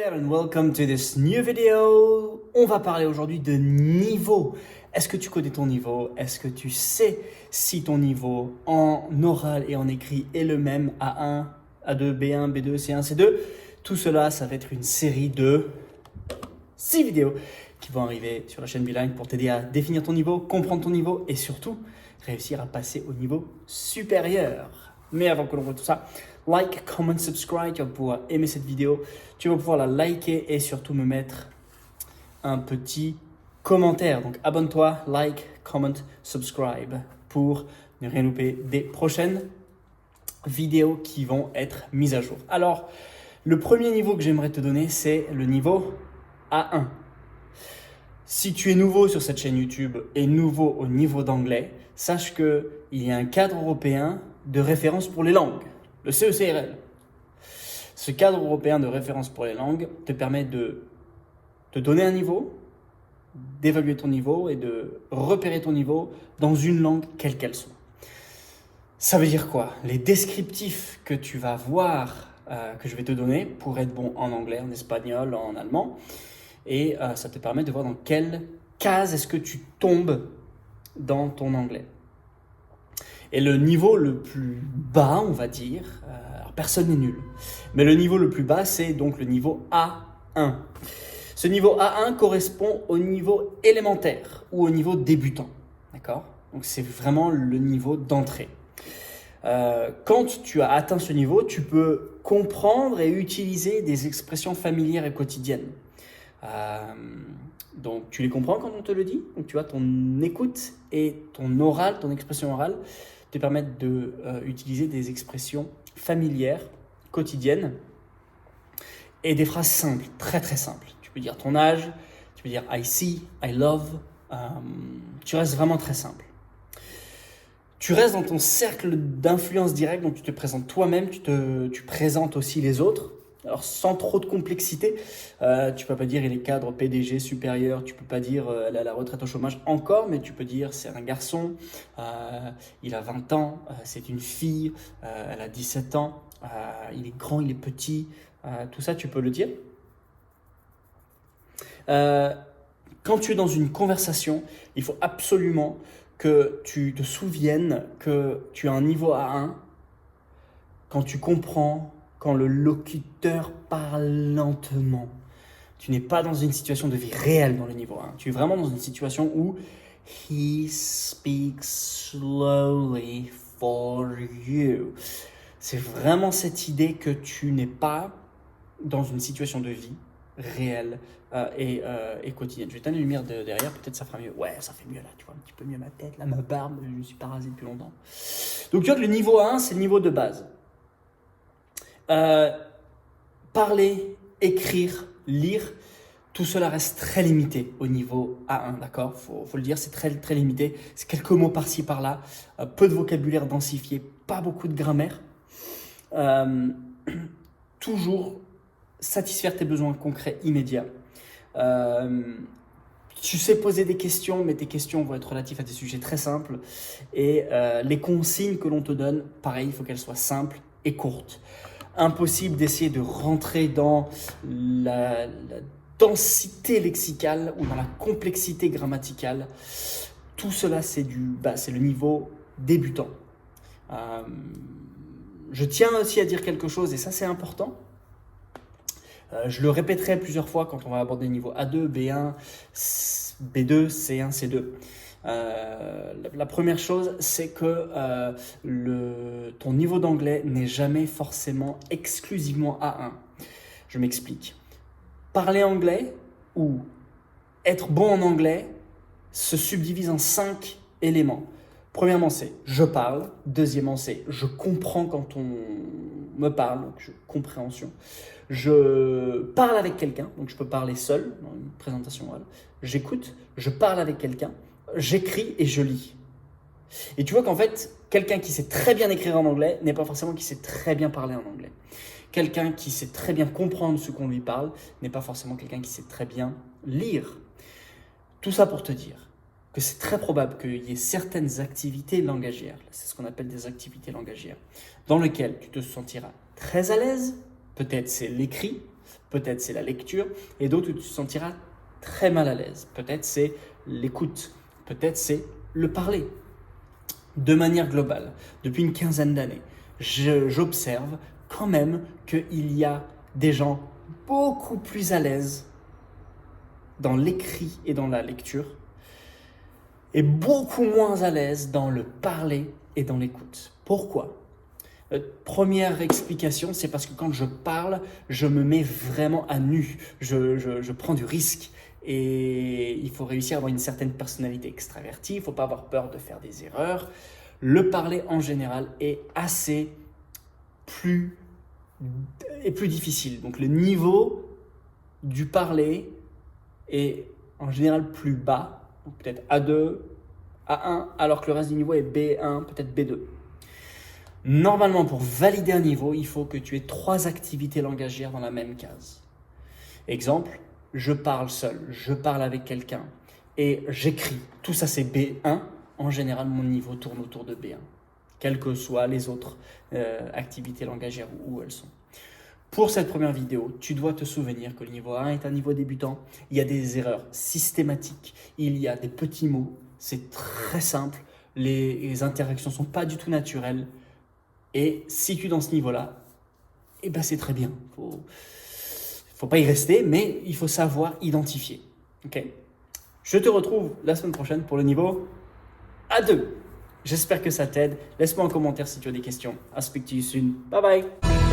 there and welcome to this new video. On va parler aujourd'hui de niveau. Est-ce que tu connais ton niveau? Est-ce que tu sais si ton niveau en oral et en écrit est le même A1, A2, B1, B2, C1, C2? Tout cela, ça va être une série de 6 vidéos qui vont arriver sur la chaîne Bilingue pour t'aider à définir ton niveau, comprendre ton niveau et surtout réussir à passer au niveau supérieur. Mais avant que l'on voit tout ça, like, comment, subscribe, tu vas pouvoir aimer cette vidéo, tu vas pouvoir la liker et surtout me mettre un petit commentaire. Donc abonne-toi, like, comment, subscribe pour ne rien louper des prochaines vidéos qui vont être mises à jour. Alors, le premier niveau que j'aimerais te donner, c'est le niveau A1. Si tu es nouveau sur cette chaîne YouTube et nouveau au niveau d'anglais, sache qu'il y a un cadre européen de référence pour les langues, le CECRL. Ce cadre européen de référence pour les langues te permet de te donner un niveau, d'évaluer ton niveau et de repérer ton niveau dans une langue quelle qu'elle soit. Ça veut dire quoi? Les descriptifs que tu vas voir, que je vais te donner pour être bon en anglais, en espagnol, en allemand, et ça te permet de voir dans quelle case est-ce que tu tombes dans ton anglais. Et le niveau le plus bas, on va dire, alors personne n'est nul, mais le niveau le plus bas, c'est donc le niveau A1. Ce niveau A1 correspond au niveau élémentaire ou au niveau débutant, d'accord? Donc c'est vraiment le niveau d'entrée. Quand tu as atteint ce niveau, tu peux comprendre et utiliser des expressions familières et quotidiennes. Donc tu les comprends quand on te le dit, donc tu vois, ton écoute et ton oral, ton expression orale te permettent d'utiliser des expressions familières, quotidiennes et des phrases simples, très très simples. Tu peux dire ton âge, tu peux dire I see, I love, tu restes vraiment très simple. Tu restes dans ton cercle d'influence directe, donc tu te présentes toi-même, tu présentes aussi les autres. Alors sans trop de complexité, tu peux pas dire il est cadre PDG supérieur, tu peux pas dire elle est à la retraite au chômage encore, mais tu peux dire c'est un garçon, il a 20 ans, c'est une fille, elle a 17 ans, il est grand, il est petit, tout ça tu peux le dire. Quand tu es dans une conversation, il faut absolument que tu te souviennes que tu as un niveau A1 quand tu comprends, quand le locuteur parle lentement. Tu n'es pas dans une situation de vie réelle dans le niveau 1. Tu es vraiment dans une situation où he speaks slowly for you. C'est vraiment cette idée que tu n'es pas dans une situation de vie réelle et quotidienne. Je vais t'amener une lumière derrière, peut-être ça fera mieux. Ouais, ça fait mieux là, tu vois, un petit peu mieux ma tête, là, ma barbe, je me suis pas rasé depuis longtemps. Donc tu vois que le niveau 1, c'est le niveau de base. Parler, écrire, lire, tout cela reste très limité au niveau A1, d'accord? Faut le dire, c'est très, très limité. C'est quelques mots par-ci, par-là, peu de vocabulaire densifié, pas beaucoup de grammaire. Toujours satisfaire tes besoins concrets immédiats. Tu sais poser des questions, mais tes questions vont être relatives à des sujets très simples. Et les consignes que l'on te donne, pareil, il faut qu'elles soient simples et courtes. Impossible d'essayer de rentrer dans la densité lexicale ou dans la complexité grammaticale. Tout cela, c'est le niveau débutant. Je tiens aussi à dire quelque chose, et ça c'est important. Je le répéterai plusieurs fois quand on va aborder le niveau A2, B1, B2, C1, C2. La première chose, c'est que ton niveau d'anglais n'est jamais forcément exclusivement A1. Je m'explique. Parler anglais ou être bon en anglais se subdivise en 5 éléments. Premièrement, c'est je parle. Deuxièmement, c'est je comprends quand on me parle, donc compréhension. Je parle avec quelqu'un, donc je peux parler seul dans une présentation orale. J'écoute, je parle avec quelqu'un. J'écris et je lis. Et tu vois qu'en fait, quelqu'un qui sait très bien écrire en anglais n'est pas forcément qui sait très bien parler en anglais. Quelqu'un qui sait très bien comprendre ce qu'on lui parle n'est pas forcément quelqu'un qui sait très bien lire. Tout ça pour te dire que c'est très probable qu'il y ait certaines activités langagières, c'est ce qu'on appelle des activités langagières, dans lesquelles tu te sentiras très à l'aise. Peut-être c'est l'écrit, Peut-être c'est la lecture et d'autres où tu te sentiras très mal à l'aise. Peut-être c'est l'écoute. Peut-être c'est le parler. De manière globale, depuis une quinzaine d'années, j'observe quand même qu'il y a des gens beaucoup plus à l'aise dans l'écrit et dans la lecture et beaucoup moins à l'aise dans le parler et dans l'écoute. Pourquoi ? Première explication, c'est parce que quand je parle, je me mets vraiment à nu, je prends du risque et il faut réussir à avoir une certaine personnalité extravertie, il ne faut pas avoir peur de faire des erreurs. Le parler en général est plus difficile. Donc le niveau du parler est en général plus bas, donc peut-être A2, A1, alors que le reste du niveau est B1, peut-être B2. Normalement, pour valider un niveau, il faut que tu aies 3 activités langagières dans la même case. Exemple, je parle seul, je parle avec quelqu'un et j'écris. Tout ça, c'est B1. En général, mon niveau tourne autour de B1, quelles que soient les autres activités langagières où elles sont. Pour cette première vidéo, tu dois te souvenir que le niveau 1 est un niveau débutant. Il y a des erreurs systématiques, il y a des petits mots, c'est très simple, les interactions ne sont pas du tout naturelles. Et si tu es dans ce niveau-là, eh ben c'est très bien. Faut pas y rester, mais il faut savoir identifier. Okay ? Je te retrouve la semaine prochaine pour le niveau A2. J'espère que ça t'aide. Laisse-moi un commentaire si tu as des questions. I'll speak to you soon. Bye bye.